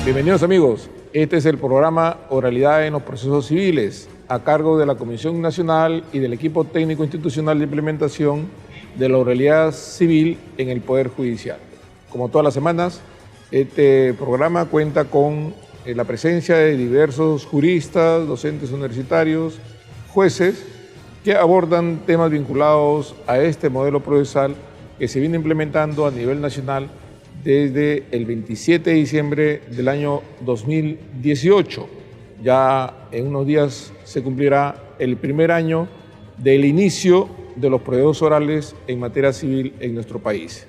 Bienvenidos amigos, este es el programa Oralidad en los Procesos Civiles, a cargo de la Comisión Nacional y del equipo técnico institucional de implementación de la oralidad civil en el Poder Judicial. Como todas las semanas, este programa cuenta con la presencia de diversos juristas, docentes universitarios, jueces, que abordan temas vinculados a este modelo procesal que se viene implementando a nivel nacional desde el 27 de diciembre del año 2018. Ya en unos días se cumplirá el primer año del inicio de los procesos orales en materia civil en nuestro país.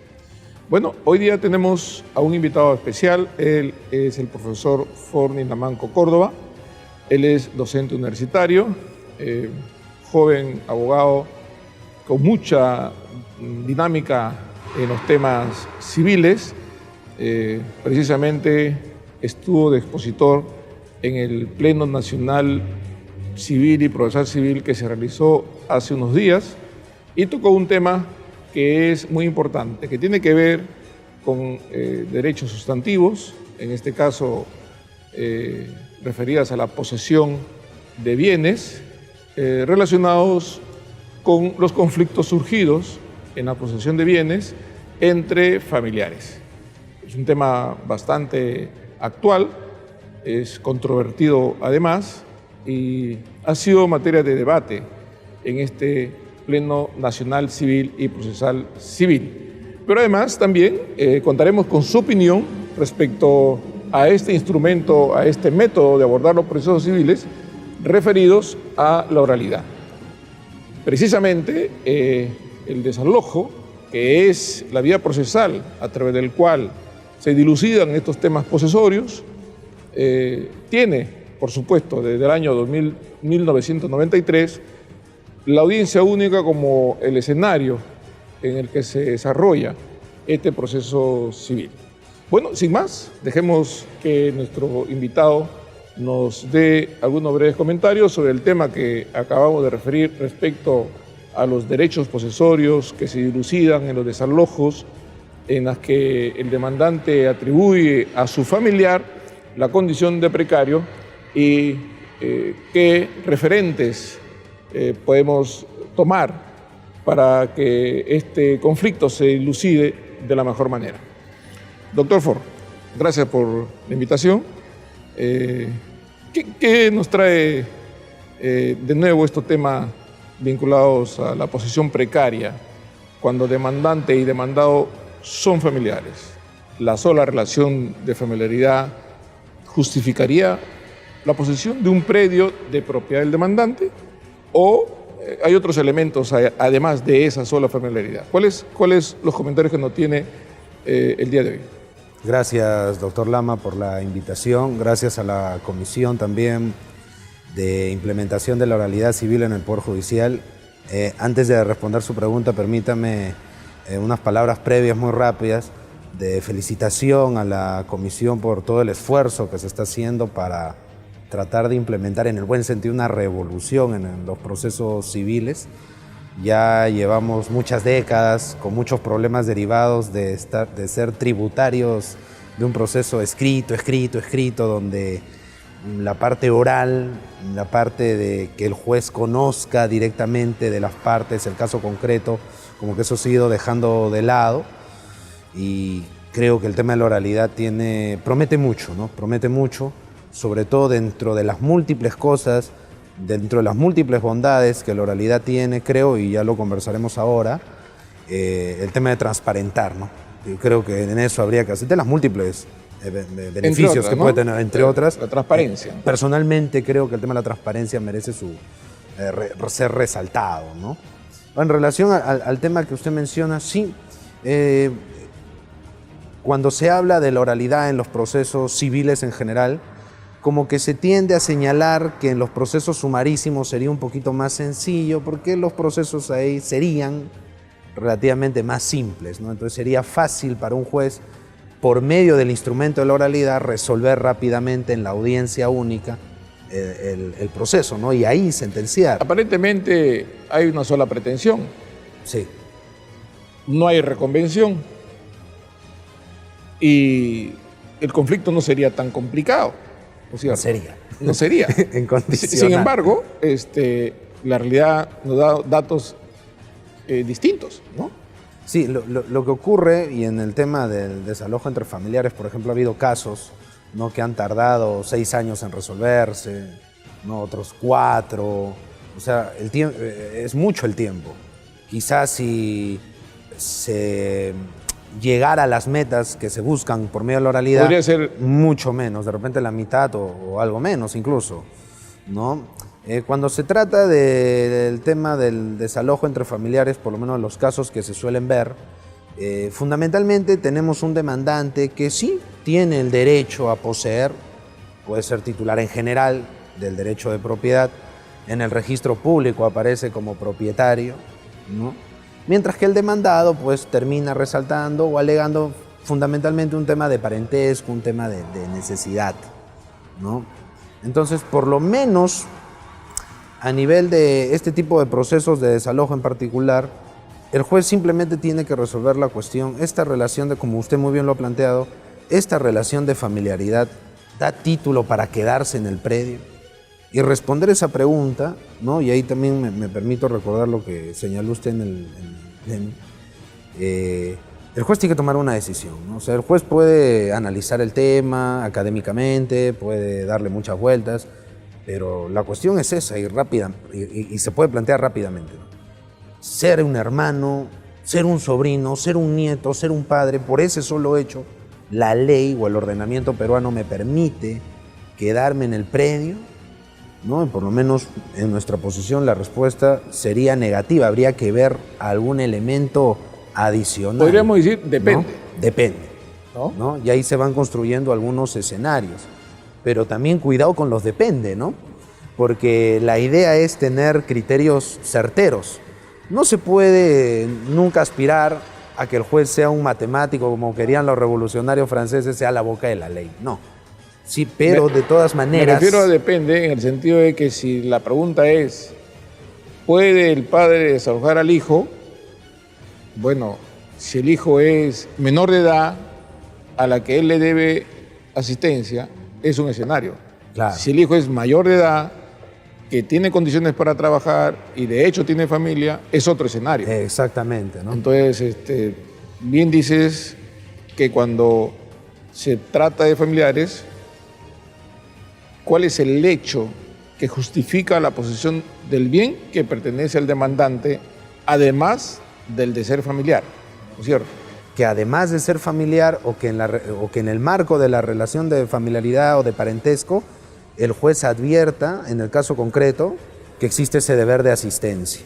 Bueno, hoy día tenemos a un invitado especial. Él es el profesor Forni Namanco Córdoba. Él es docente universitario, joven abogado con mucha dinámica en los temas civiles. Precisamente estuvo de expositor en el Pleno Nacional Civil y Procesal Civil que se realizó hace unos días y tocó un tema que es muy importante, que tiene que ver con derechos sustantivos, en este caso referidas a la posesión de bienes relacionados con los conflictos surgidos en la posesión de bienes entre familiares. Es un tema bastante actual, es controvertido además y ha sido materia de debate en este Pleno Nacional Civil y Procesal Civil. Pero además también contaremos con su opinión respecto a este instrumento, a este método de abordar los procesos civiles referidos a la oralidad. Precisamente el desalojo, que es la vía procesal a través del cual se dilucidan estos temas posesorios, tiene, por supuesto, desde el año 1993, la audiencia única como el escenario en el que se desarrolla este proceso civil. Bueno, sin más, dejemos que nuestro invitado nos dé algunos breves comentarios sobre el tema que acabamos de referir respecto a los derechos posesorios que se dilucidan en los desalojos en las que el demandante atribuye a su familiar la condición de precario y qué referentes podemos tomar para que este conflicto se dilucide de la mejor manera. Doctor Ford, gracias por la invitación. ¿Qué nos trae de nuevo estos temas vinculados a la posesión precaria cuando demandante y demandado son familiares? ¿La sola relación de familiaridad justificaría la posesión de un predio de propiedad del demandante o hay otros elementos además de esa sola familiaridad? ¿Cuáles los comentarios que nos tiene el día de hoy? Gracias, doctor Lama, por la invitación. Gracias a la Comisión también de Implementación de la Oralidad Civil en el Poder Judicial. Antes de responder su pregunta, permítame unas palabras previas muy rápidas de felicitación a la Comisión por todo el esfuerzo que se está haciendo para tratar de implementar en el buen sentido una revolución en los procesos civiles. Ya llevamos muchas décadas con muchos problemas derivados de ser tributarios de un proceso escrito, donde la parte oral, la parte de que el juez conozca directamente de las partes, el caso concreto, como que eso se ha ido dejando de lado y creo que el tema de la oralidad promete mucho, ¿no? Promete mucho, sobre todo dentro de las múltiples cosas, dentro de las múltiples bondades que la oralidad tiene, creo, y ya lo conversaremos ahora, el tema de transparentar, ¿no? Yo creo que en eso habría que hacer de las múltiples beneficios otras, que puede tener, entre otras. La transparencia. Personalmente creo que el tema de la transparencia merece ser resaltado, ¿no? En relación al tema que usted menciona, sí, cuando se habla de la oralidad en los procesos civiles en general, como que se tiende a señalar que en los procesos sumarísimos sería un poquito más sencillo, porque los procesos ahí serían relativamente más simples, ¿no? Entonces sería fácil para un juez, por medio del instrumento de la oralidad, resolver rápidamente en la audiencia única el proceso, ¿no? Y ahí sentenciar. Aparentemente hay una sola pretensión. Sí. No hay reconvención. Y el conflicto no sería tan complicado. ¿No es cierto? No sería. No sería. Incondicional. Sin embargo, la realidad nos da datos distintos, ¿no? Sí, lo que ocurre, y en el tema del desalojo entre familiares, por ejemplo, ha habido casos, ¿no?, que han tardado 6 años en resolverse, ¿no?, otros 4. O sea, el tiempo es mucho el tiempo. Quizás si se llegara a las metas que se buscan por medio de la oralidad, podría ser mucho menos, de repente la mitad o algo menos incluso, ¿no? Cuando se trata del tema del desalojo entre familiares, por lo menos los casos que se suelen ver, fundamentalmente tenemos un demandante que sí tiene el derecho a poseer, puede ser titular en general del derecho de propiedad, en el registro público aparece como propietario, ¿no? Mientras que el demandado pues termina resaltando o alegando fundamentalmente un tema de parentesco, un tema de necesidad, ¿no? Entonces, por lo menos a nivel de este tipo de procesos de desalojo en particular, el juez simplemente tiene que resolver la cuestión. Esta relación de, como usted muy bien lo ha planteado, esta relación de familiaridad da título para quedarse en el predio y responder esa pregunta, ¿no? Y ahí también me permito recordar lo que señaló usted en el pleno. El juez tiene que tomar una decisión, ¿no? O sea, el juez puede analizar el tema académicamente, puede darle muchas vueltas, pero la cuestión es esa y se puede plantear rápidamente, ¿no? Ser un hermano, ser un sobrino, ser un nieto, ser un padre, por ese solo hecho, la ley o el ordenamiento peruano me permite quedarme en el predio, ¿no? Y por lo menos en nuestra posición la respuesta sería negativa, habría que ver algún elemento adicional. Podríamos decir, depende. ¿No? Depende, ¿no? Y ahí se van construyendo algunos escenarios. Pero también cuidado con los depende, ¿no? Porque la idea es tener criterios certeros. No se puede nunca aspirar a que el juez sea un matemático, como querían los revolucionarios franceses, sea la boca de la ley. No. Sí, pero de todas maneras... Me refiero a depende en el sentido de que si la pregunta es, ¿puede el padre desalojar al hijo? Bueno, si el hijo es menor de edad a la que él le debe asistencia, es un escenario. Claro. Si el hijo es mayor de edad, que tiene condiciones para trabajar y de hecho tiene familia, es otro escenario. Exactamente, ¿no? Entonces, bien dices que cuando se trata de familiares, ¿cuál es el hecho que justifica la posesión del bien que pertenece al demandante, además del de ser familiar? ¿No es cierto? Que además de ser familiar o que en el marco de la relación de familiaridad o de parentesco, el juez advierta, en el caso concreto, que existe ese deber de asistencia.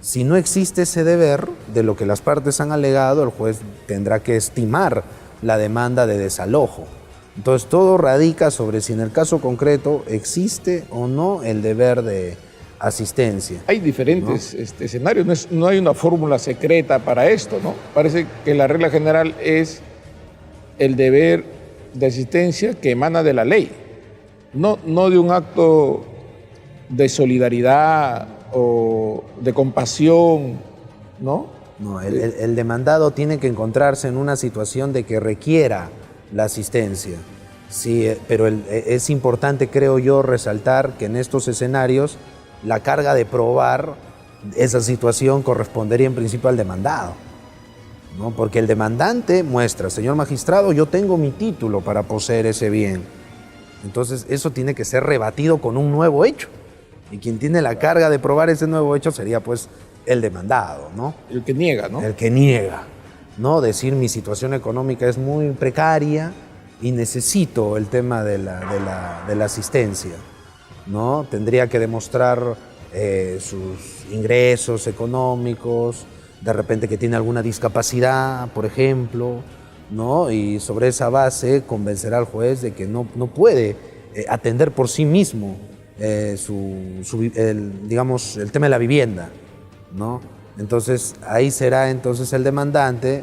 Si no existe ese deber, de lo que las partes han alegado, el juez tendrá que estimar la demanda de desalojo. Entonces todo radica sobre si en el caso concreto existe o no el deber de asistencia. Hay diferentes escenarios, no hay una fórmula secreta para esto, ¿no? Parece que la regla general es el deber de asistencia que emana de la ley, no de un acto de solidaridad o de compasión, ¿no? No, el demandado tiene que encontrarse en una situación de que requiera la asistencia. Sí, pero es importante, creo yo, resaltar que en estos escenarios la carga de probar esa situación correspondería en principio al demandado, ¿no? Porque el demandante muestra, señor magistrado, yo tengo mi título para poseer ese bien. Entonces eso tiene que ser rebatido con un nuevo hecho. Y quien tiene la carga de probar ese nuevo hecho sería pues el demandado, ¿no? El que niega, ¿no? El que niega, ¿no? Decir mi situación económica es muy precaria y necesito el tema de la asistencia, ¿no? Tendría que demostrar sus ingresos económicos, de repente que tiene alguna discapacidad, por ejemplo, ¿no? Y sobre esa base convencerá al juez de que no puede atender por sí mismo digamos, el tema de la vivienda, ¿no? Entonces ahí será entonces el demandante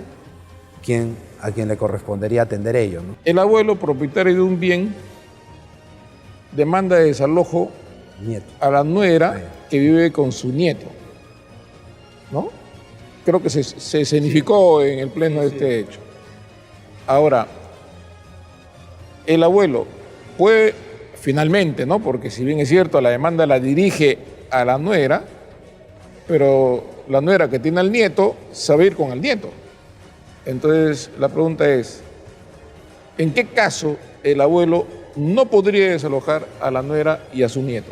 a quien le correspondería atender ello, ¿no? El abuelo propietario de un bien demanda de desalojo Nieto. a la nuera que vive con su nieto, ¿no? Creo que se escenificó en el pleno de este hecho. Ahora, el abuelo puede finalmente, ¿no? Porque si bien es cierto, la demanda la dirige a la nuera, pero la nuera que tiene al nieto sabe ir con el nieto. Entonces, la pregunta es, ¿en qué caso el abuelo no podría desalojar a la nuera y a su nieto?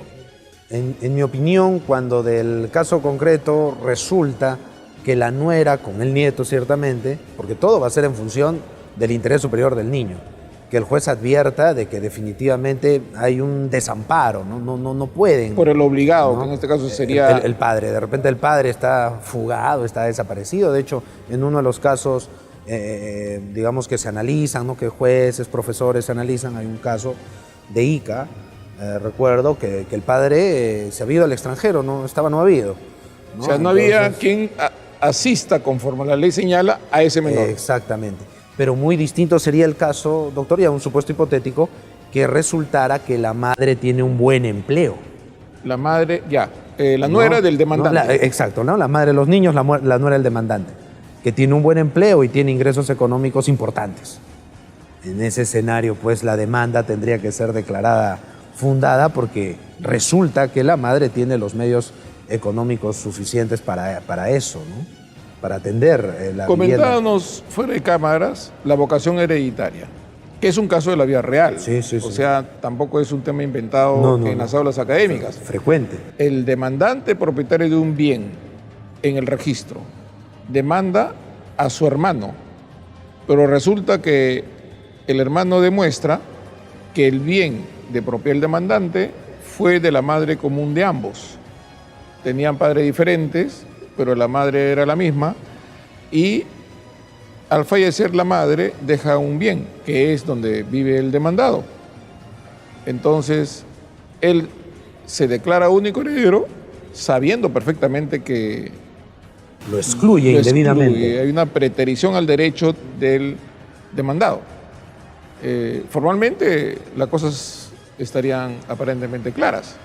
En mi opinión, cuando del caso concreto resulta que la nuera con el nieto ciertamente, porque todo va a ser en función del interés superior del niño, que el juez advierta de que definitivamente hay un desamparo, no pueden. Por el obligado, ¿no? Que en este caso sería... El padre, de repente el padre está fugado, está desaparecido. De hecho, en uno de los casos, digamos que se analizan, ¿no? Que jueces, profesores se analizan, hay un caso de Ica, recuerdo que el padre se había ido al extranjero, no habido. ¿no? O sea, no había quien asista conforme la ley señala a ese menor. Exactamente. Pero muy distinto sería el caso, doctor, ya un supuesto hipotético, que resultara que la madre tiene un buen empleo. La madre, la nuera del demandante. Exacto, ¿no? La madre de los niños, la nuera del demandante, que tiene un buen empleo y tiene ingresos económicos importantes. En ese escenario, pues, la demanda tendría que ser declarada fundada porque resulta que la madre tiene los medios económicos suficientes para eso, ¿no? Para atender la vivienda. Comentábamos fuera de cámaras la vocación hereditaria, que es un caso de la vida real. Sí. O sea, tampoco es un tema inventado en las aulas académicas. Frecuente. El demandante propietario de un bien en el registro demanda a su hermano, pero resulta que el hermano demuestra que el bien de propiedad del demandante fue de la madre común de ambos. Tenían padres diferentes, pero la madre era la misma, y al fallecer la madre deja un bien, que es donde vive el demandado. Entonces, él se declara único heredero, sabiendo perfectamente que lo excluye indebidamente. Hay una preterición al derecho del demandado. Formalmente, las cosas estarían aparentemente claras.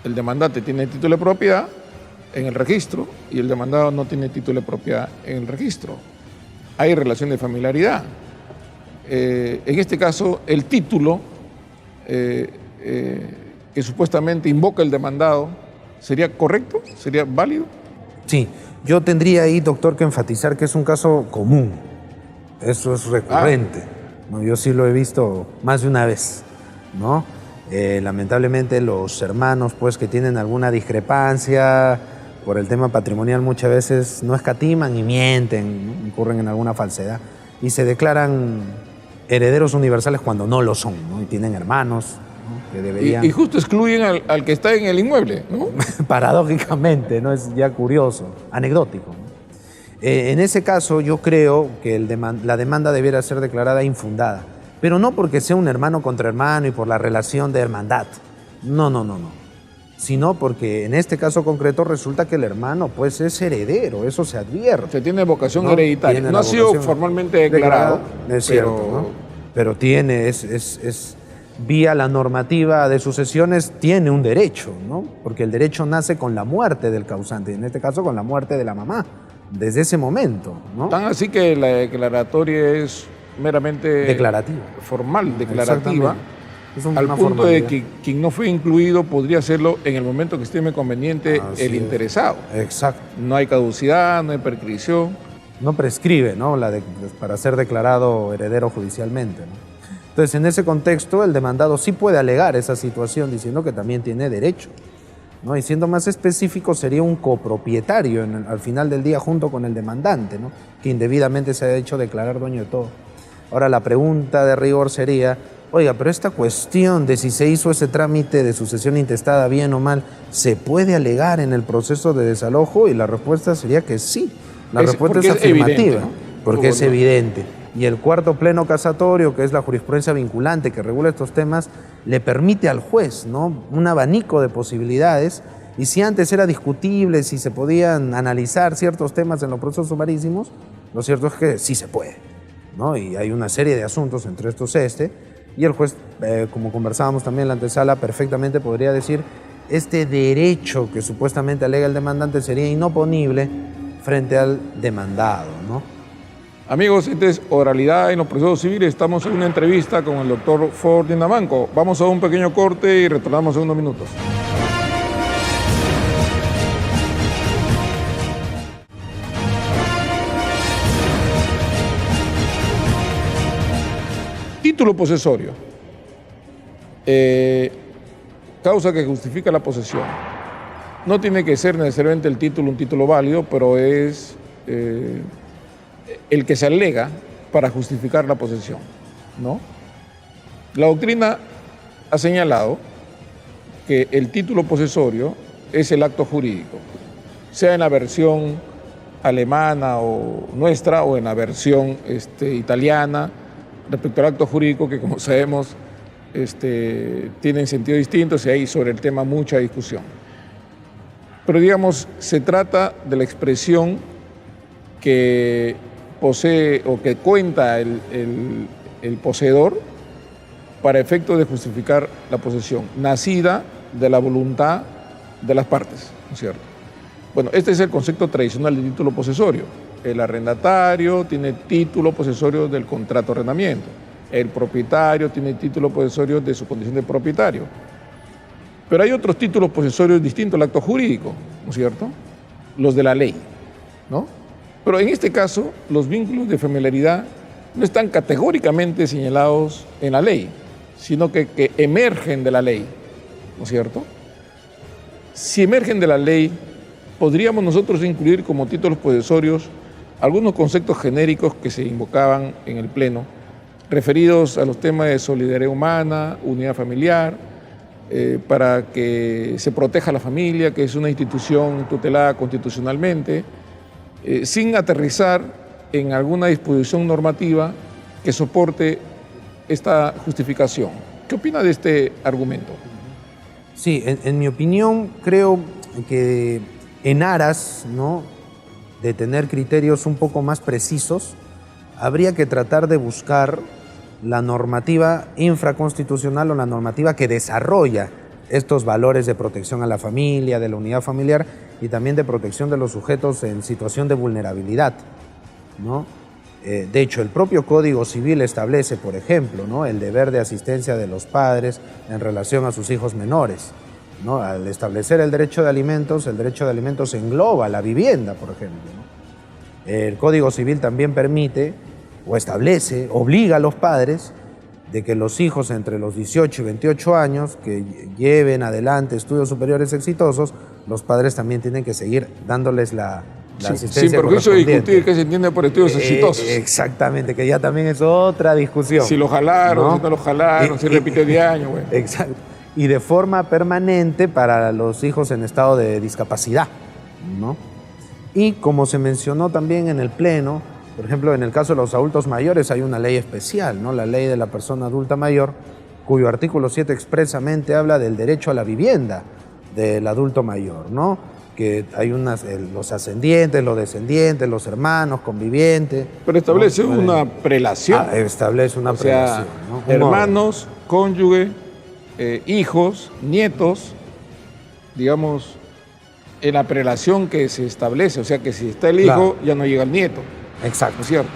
El demandante tiene título de propiedad en el registro y el demandado no tiene título de propiedad en el registro. Hay relación de familiaridad. En este caso, el título que supuestamente invoca el demandado, ¿sería correcto? ¿Sería válido? Sí, yo tendría ahí, doctor, que enfatizar que es un caso común. Eso es recurrente. ¿No? Yo sí lo he visto más de una vez, ¿no? Lamentablemente los hermanos, pues, que tienen alguna discrepancia por el tema patrimonial, muchas veces no escatiman y mienten, ¿no? Incurren en alguna falsedad y se declaran herederos universales cuando no lo son, ¿no? Y tienen hermanos, ¿no? Que deberían... Y justo excluyen al que está en el inmueble, ¿no? Paradójicamente, ¿no? Es ya curioso, anecdótico, ¿no? En ese caso, yo creo que la demanda debiera ser declarada infundada, pero no porque sea un hermano contra hermano y por la relación de hermandad. No. Sino porque en este caso concreto resulta que el hermano, pues, es heredero, eso se advierte. Se tiene vocación hereditaria. No ha sido formalmente declarado. Es cierto, ¿no? Pero tiene, vía la normativa de sucesiones, tiene un derecho, ¿no? Porque el derecho nace con la muerte del causante, en este caso con la muerte de la mamá, desde ese momento, ¿no? Tan así que la declaratoria es meramente declarativa. Formal, declarativa, al punto de que quien no fue incluido podría hacerlo en el momento que estime conveniente el interesado. Exacto. No hay caducidad, no hay prescripción. No prescribe, ¿no? Para ser declarado heredero judicialmente, ¿no? Entonces, en ese contexto, el demandado sí puede alegar esa situación diciendo que también tiene derecho, ¿no? Y siendo más específico, sería un copropietario al final del día junto con el demandante, ¿no? Que indebidamente se ha hecho declarar dueño de todo. Ahora, la pregunta de rigor sería, oiga, pero esta cuestión de si se hizo ese trámite de sucesión intestada bien o mal, ¿se puede alegar en el proceso de desalojo? Y la respuesta sería que sí. La respuesta es afirmativa, evidente, ¿no? Porque es evidente. Y el cuarto pleno casatorio, que es la jurisprudencia vinculante que regula estos temas, le permite al juez, ¿no? Un abanico de posibilidades. Y si antes era discutible si se podían analizar ciertos temas en los procesos sumarísimos, lo cierto es que sí se puede, ¿no? Y hay una serie de asuntos, entre estos y el juez, como conversábamos también en la antesala, perfectamente podría decir, este derecho que supuestamente alega el demandante sería inoponible frente al demandado, ¿no? Amigos, esta es Oralidad en los Procesos Civiles. Estamos en una entrevista con el doctor Ford Dinamanco. Vamos a un pequeño corte y retornamos en unos minutos. Título posesorio. Causa que justifica la posesión. No tiene que ser necesariamente el título un título válido, pero es el que se alega para justificar la posesión, ¿no? La doctrina ha señalado que el título posesorio es el acto jurídico, sea en la versión alemana o nuestra o en la versión italiana, respecto al acto jurídico que, como sabemos, tienen sentido distinto y hay sobre el tema mucha discusión. Pero digamos, se trata de la expresión que posee o que cuenta el poseedor para efecto de justificar la posesión, nacida de la voluntad de las partes, ¿no es cierto? Bueno, este es el concepto tradicional de título posesorio. El arrendatario tiene título posesorio del contrato de arrendamiento. El propietario tiene título posesorio de su condición de propietario. Pero hay otros títulos posesorios distintos al acto jurídico, ¿no es cierto? Los de la ley, ¿no? Pero en este caso, los vínculos de familiaridad no están categóricamente señalados en la ley, sino que emergen de la ley, ¿no es cierto? Si emergen de la ley, podríamos nosotros incluir como títulos posesorios algunos conceptos genéricos que se invocaban en el Pleno, referidos a los temas de solidaridad humana, unidad familiar, para que se proteja a la familia, que es una institución tutelada constitucionalmente, sin aterrizar en alguna disposición normativa que soporte esta justificación. ¿Qué opina de este argumento? Sí, en mi opinión, creo que en aras, ¿no?, de tener criterios un poco más precisos, habría que tratar de buscar la normativa infraconstitucional o la normativa que desarrolla estos valores de protección a la familia, de la unidad familiar y también de protección de los sujetos en situación de vulnerabilidad, ¿no? De hecho, el propio Código Civil establece, por ejemplo, ¿no?, el deber de asistencia de los padres en relación a sus hijos menores, ¿no? Al establecer el derecho de alimentos engloba la vivienda, por ejemplo, ¿no? El Código Civil también permite o establece, obliga a los padres de que los hijos entre los 18 y 28 años que lleven adelante estudios superiores exitosos, los padres también tienen que seguir dándoles la asistencia sin perjuicio de discutir qué se entiende por estudios exitosos. Exactamente, que ya también es otra discusión. Si lo jalaron, ¿no? Si no lo jalaron, si repite de año. Bueno. Exacto. Y de forma permanente para los hijos en estado de discapacidad, ¿no? Y como se mencionó también en el Pleno, por ejemplo, en el caso de los adultos mayores hay una ley especial, ¿no?, la ley de la persona adulta mayor, cuyo artículo 7 expresamente habla del derecho a la vivienda del adulto mayor, ¿no? Que hay los ascendientes, los descendientes, los hermanos, convivientes. Pero establece, ¿no?, una prelación. Establece una prelación, ¿no? Hermanos, cónyuge, hijos, nietos, digamos, en la prelación que se establece. O sea que si está el hijo, ya no llega el nieto. Exacto. ¿No es cierto?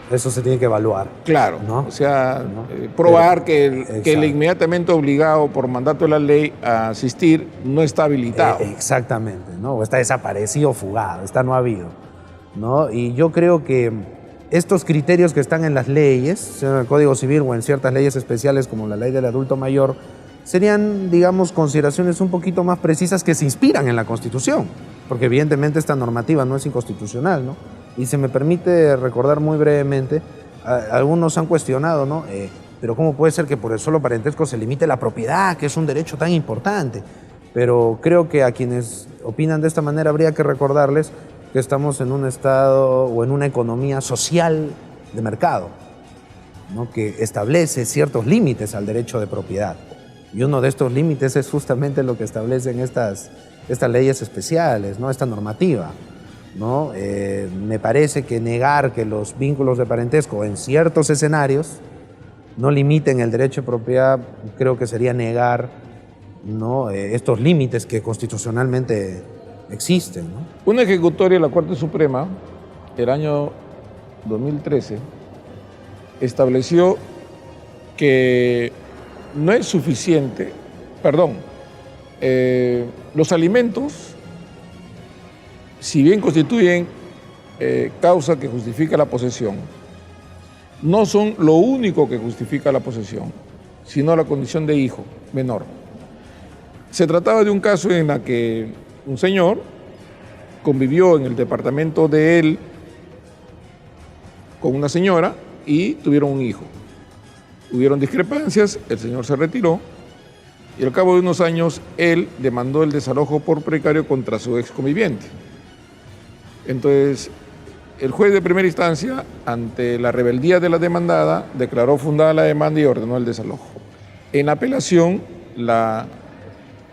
Eso se tiene que evaluar. Claro, ¿no? O sea, probar que el inmediatamente obligado por mandato de la ley a asistir no está habilitado. Exactamente, ¿no? O está desaparecido, fugado, no ha habido, ¿no? Y yo creo que estos criterios que están en las leyes, sea en el Código Civil o en ciertas leyes especiales como la ley del adulto mayor, serían, digamos, consideraciones un poquito más precisas que se inspiran en la Constitución, porque evidentemente esta normativa no es inconstitucional, ¿no? Y se me permite recordar muy brevemente, algunos han cuestionado, ¿no? Pero ¿cómo puede ser que por el solo parentesco se limite la propiedad, que es un derecho tan importante? Pero creo que a quienes opinan de esta manera habría que recordarles que estamos en un estado o en una economía social de mercado, ¿no?, que establece ciertos límites al derecho de propiedad. Y uno de estos límites es justamente lo que establecen estas leyes especiales, ¿no?, esta normativa, ¿no? Me parece que negar que los vínculos de parentesco en ciertos escenarios no limiten el derecho de propiedad, creo que sería negar, ¿no?, estos límites que constitucionalmente existen, ¿no? Una ejecutoria de la Corte Suprema, el año 2013, estableció que no es suficiente, los alimentos, si bien constituyen causa que justifica la posesión, no son lo único que justifica la posesión, sino la condición de hijo menor. Se trataba de un caso en el que un señor convivió en el departamento de él con una señora y tuvieron un hijo. Hubieron discrepancias, el señor se retiró y al cabo de unos años él demandó el desalojo por precario contra su ex conviviente. Entonces, el juez de primera instancia, ante la rebeldía de la demandada, declaró fundada la demanda y ordenó el desalojo. En la apelación, la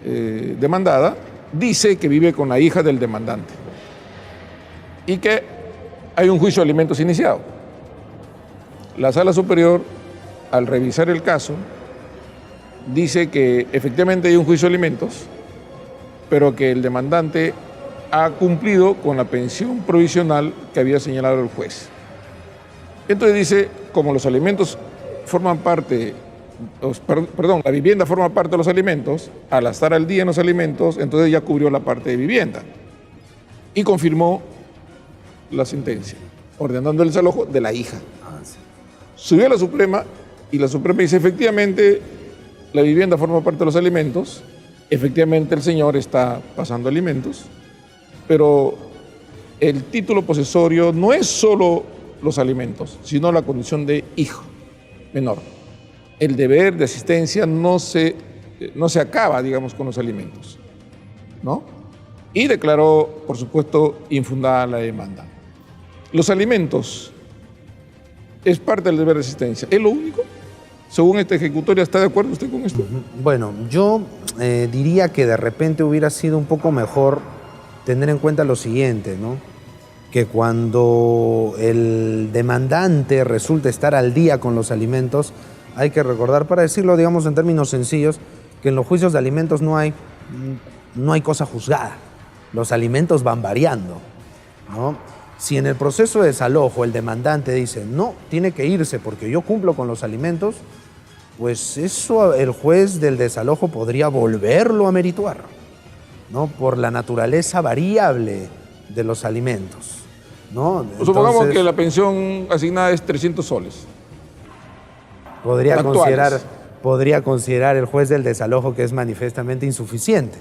demandada dice que vive con la hija del demandante y que hay un juicio de alimentos iniciado. La Sala Superior, al revisar el caso, dice que efectivamente hay un juicio de alimentos, pero que el demandante ha cumplido con la pensión provisional que había señalado el juez. Entonces dice, como los alimentos forman parte, la vivienda forma parte de los alimentos, al estar al día en los alimentos, entonces ya cubrió la parte de vivienda. Y confirmó la sentencia, ordenando el desalojo de la hija. Subió a la Suprema y la Suprema dice, efectivamente, la vivienda forma parte de los alimentos, efectivamente el señor está pasando alimentos, pero el título posesorio no es solo los alimentos, sino la condición de hijo menor. El deber de asistencia no se acaba, digamos, con los alimentos, ¿no? Y declaró, por supuesto, infundada la demanda. Los alimentos es parte del deber de asistencia. ¿Es lo único? Según esta ejecutoria, ¿está de acuerdo usted con esto? Bueno, yo diría que de repente hubiera sido un poco mejor tener en cuenta lo siguiente, ¿no? Que cuando el demandante resulta estar al día con los alimentos, hay que recordar, para decirlo, digamos, en términos sencillos, que en los juicios de alimentos no hay cosa juzgada. Los alimentos van variando, ¿no? Si en el proceso de desalojo el demandante dice, no, tiene que irse porque yo cumplo con los alimentos, pues eso el juez del desalojo podría volverlo a merituar, ¿no? Por la naturaleza variable de los alimentos, ¿no? Entonces, supongamos que la pensión asignada es 300 soles. Podría considerar el juez del desalojo que es manifiestamente insuficiente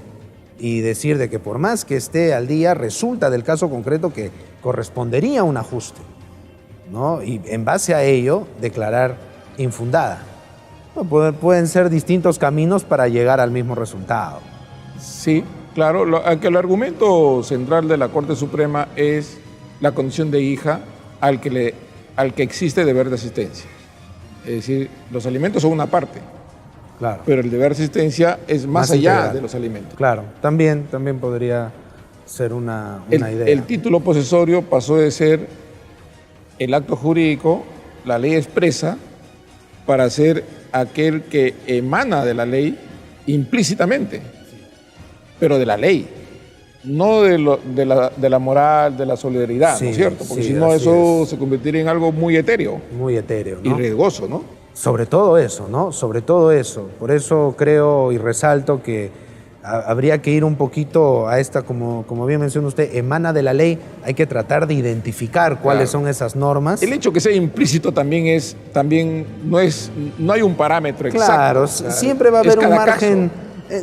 y decir de que por más que esté al día, resulta del caso concreto que correspondería un ajuste, ¿no? Y en base a ello, declarar infundada. No, pueden ser distintos caminos para llegar al mismo resultado. Sí, claro. Que el argumento central de la Corte Suprema es la condición de hija al que existe deber de asistencia. Es decir, los alimentos son una parte. Claro. Pero el deber de asistencia es más allá integral de los alimentos. Claro, también podría ser una idea. El título posesorio pasó de ser el acto jurídico, la ley expresa, para ser aquel que emana de la ley implícitamente, pero de la ley, no de la moral, de la solidaridad, ¿no es cierto? Porque si no, eso se convertiría en algo muy etéreo. Muy etéreo, ¿no? Y riesgoso, ¿no? Sobre todo eso, ¿no? Sobre todo eso. Por eso creo y resalto que habría que ir un poquito a esta, como bien menciona usted, emana de la ley. Hay que tratar de identificar cuáles son esas normas. El hecho que sea implícito no hay un parámetro exacto. Claro, siempre va a haber un margen,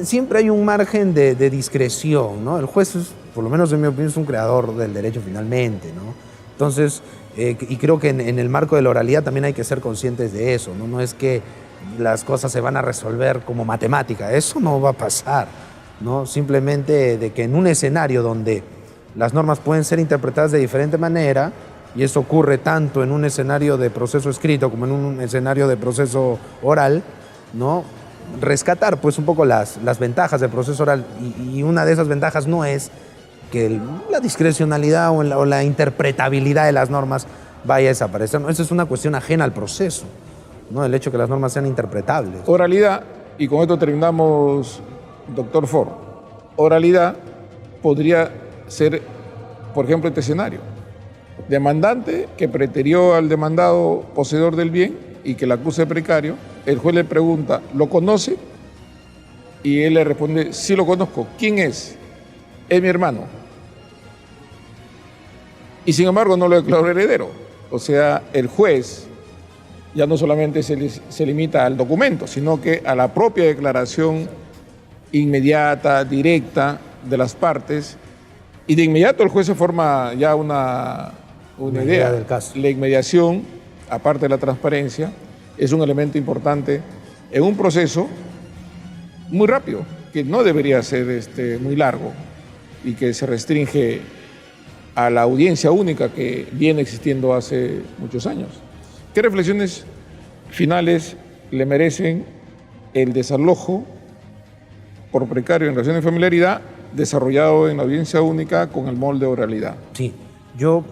siempre hay un margen de discreción, ¿no? El juez, por lo menos en mi opinión, es un creador del derecho finalmente, ¿no? Entonces, y creo que en el marco de la oralidad también hay que ser conscientes de eso, ¿no? No es que las cosas se van a resolver como matemática, eso no va a pasar, ¿no? Simplemente de que en un escenario donde las normas pueden ser interpretadas de diferente manera, y eso ocurre tanto en un escenario de proceso escrito como en un escenario de proceso oral, ¿no? Rescatar pues un poco las ventajas del proceso oral, y una de esas ventajas no es que la discrecionalidad o la interpretabilidad de las normas vaya a desaparecer, ¿no? Esa es una cuestión ajena al proceso, ¿no? El hecho de que las normas sean interpretables. Oralidad, y con esto terminamos, doctor Ford. Oralidad podría ser, por ejemplo, este escenario. demandante que preterió al demandado poseedor del bien y que la acusa de precario, el juez le pregunta, ¿lo conoce? Y él le responde, sí lo conozco. ¿Quién es? Es mi hermano. Y sin embargo no lo declaró heredero. O sea, el juez ya no solamente se limita al documento, sino que a la propia declaración inmediata, directa de las partes, y de inmediato el juez se forma ya una idea del caso. La inmediación, aparte de la transparencia, es un elemento importante en un proceso muy rápido, que no debería ser muy largo y que se restringe a la audiencia única que viene existiendo hace muchos años. ¿Qué reflexiones finales le merecen el desalojo por precario en relación de familiaridad desarrollado en la audiencia única con el molde de oralidad? Sí, yo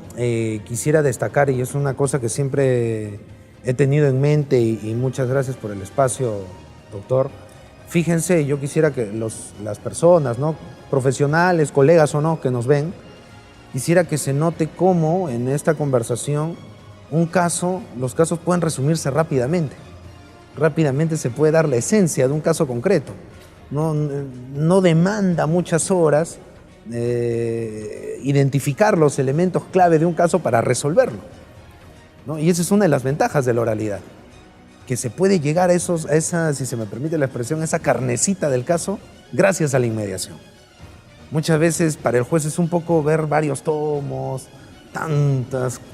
quisiera destacar, y es una cosa que siempre he tenido en mente, y muchas gracias por el espacio, doctor. Fíjense, yo quisiera que las personas, ¿no?, profesionales, colegas o no, que nos ven, quisiera que se note cómo en esta conversación los casos pueden resumirse rápidamente. Rápidamente se puede dar la esencia de un caso concreto. No demanda muchas horas identificar los elementos clave de un caso para resolverlo, ¿no? Y esa es una de las ventajas de la oralidad, que se puede llegar a esa, si se me permite la expresión, esa carnecita del caso gracias a la inmediación. Muchas veces para el juez es un poco ver varios tomos,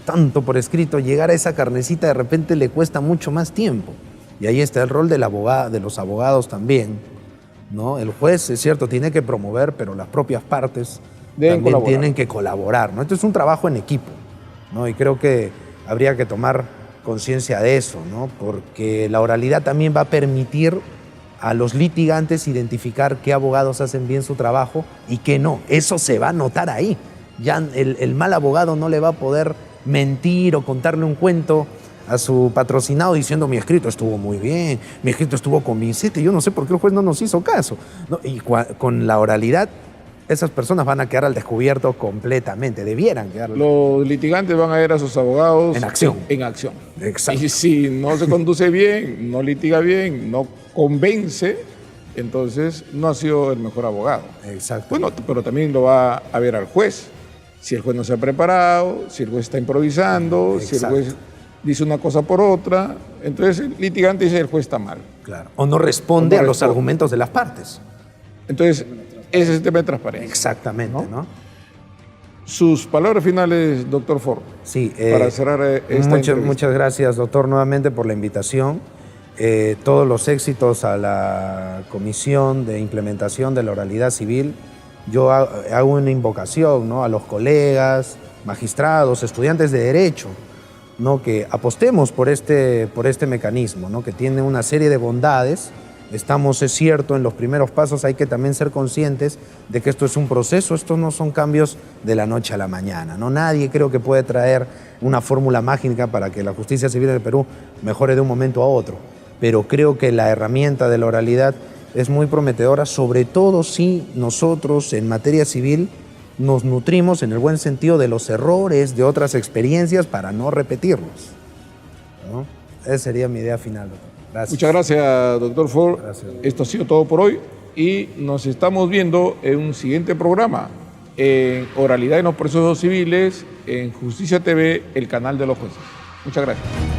tanto por escrito, llegar a esa carnecita de repente le cuesta mucho más tiempo. Y ahí está el rol de los abogados también, ¿no? El juez, es cierto, tiene que promover, pero las propias partes también tienen que colaborar, ¿no? Esto es un trabajo en equipo, ¿no? Y creo que habría que tomar conciencia de eso, ¿no? Porque la oralidad también va a permitir a los litigantes identificar qué abogados hacen bien su trabajo y qué no. Eso se va a notar ahí. Ya el mal abogado no le va a poder mentir o contarle un cuento a su patrocinado diciendo mi escrito estuvo muy bien, mi escrito estuvo convincente, yo no sé por qué el juez no nos hizo caso, ¿no? Y con la oralidad esas personas van a quedar al descubierto completamente, debieran quedar. Los litigantes van a ver a sus abogados en acción. En acción. Exacto. Y si no se conduce bien, no litiga bien, no convence, entonces no ha sido el mejor abogado. Exacto. Bueno, pero también lo va a ver al juez. Si el juez no se ha preparado, si el juez está improvisando, Exacto. si el juez dice una cosa por otra, entonces el litigante dice el juez está mal. Claro. O no responde a los argumentos de las partes. Entonces, ese es el tema de transparencia. Exactamente, ¿no? Sus palabras finales, doctor Ford. Sí. Para cerrar esta entrevista. Muchas gracias, doctor, nuevamente por la invitación. Todos los éxitos a la Comisión de Implementación de la Oralidad Civil. Yo hago una invocación, ¿no?, a los colegas, magistrados, estudiantes de Derecho, ¿no?, que apostemos por este mecanismo, ¿no?, que tiene una serie de bondades. Estamos, es cierto, en los primeros pasos, hay que también ser conscientes de que esto es un proceso, estos no son cambios de la noche a la mañana, ¿no? Nadie creo que puede traer una fórmula mágica para que la justicia civil en el Perú mejore de un momento a otro, pero creo que la herramienta de la oralidad es muy prometedora, sobre todo si nosotros en materia civil nos nutrimos en el buen sentido de los errores de otras experiencias para no repetirlos, ¿no? Esa sería mi idea final, doctor. Gracias. Muchas gracias, doctor Ford. Gracias. Esto ha sido todo por hoy y nos estamos viendo en un siguiente programa en Oralidad en los Procesos Civiles, en Justicia TV, el canal de los jueces. Muchas gracias.